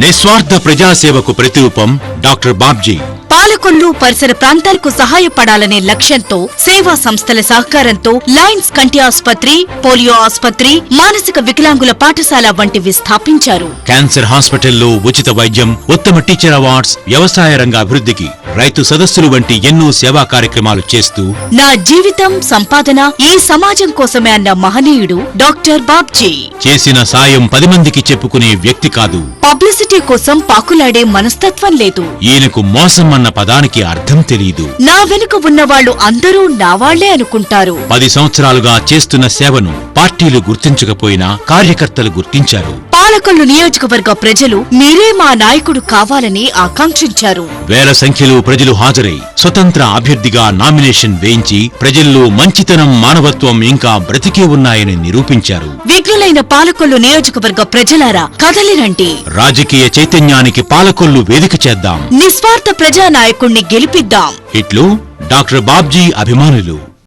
నిస్వార్థ ప్రజాసేవకు ప్రతిరూపం డాక్టర్ బాబ్జీ. పాలకొల్లు పరిసర ప్రాంతాలకు సహాయపడాలనే లక్ష్యంతో సేవా సంస్థల సహకారంతో లయన్స్ కంటి ఆసుపత్రి, పోలియో ఆసుపత్రి, మానసిక వికలాంగుల పాఠశాల వంటివి స్థాపించారు. క్యాన్సర్ హాస్పిటల్లో ఉచిత వైద్యం, ఉత్తమ టీచర్ అవార్డ్స్, వ్యవసాయ రంగ అభివృద్ధికి రైతు సదస్సులు వంటి ఎన్నో సేవా కార్యక్రమాలు చేస్తూ నా జీవితం సంపాదన ఈ సమాజం కోసమే అన్న మహనీయుడు డాక్టర్ బాబ్జీ. చేసిన సాయం 10 మందికి చెప్పుకునే వ్యక్తి కాదు. పబ్లిసిటీ కోసం పాకులాడే మనస్తత్వం లేదు. ఈయనకు మోసం అన్న పదానికి అర్థం తెలియదు. నా వెనుక ఉన్నవాళ్లు అందరూ నావాళ్లే అనుకుంటారు. 10 సంవత్సరాలుగా చేస్తున్న సేవను పార్టీలు గుర్తించకపోయినా కార్యకర్తలు గుర్తించారు. పాలకొల్లు నియోజకవర్గ ప్రజలు మీరే మా నాయకుడు కావాలని ఆకాంక్షించారు. వేల సంఖ్యలో ప్రజలు హాజరై స్వతంత్ర అభ్యర్థిగా నామినేషన్ వేయించి ప్రజల్లో మంచితనం, మానవత్వం ఇంకా బ్రతికే ఉన్నాయని నిరూపించారు. విఘ్నులైన పాలకొల్లు నియోజకవర్గ ప్రజలారా కదలిరండి. రాజకీయ చైతన్యానికి పాలకొల్లు వేదిక చేద్దాం. నిస్వార్థ ప్రజానాయకుణ్ణి గెలిపిద్దాం. ఇట్లు డాక్టర్ బాబ్జీ అభిమానులు.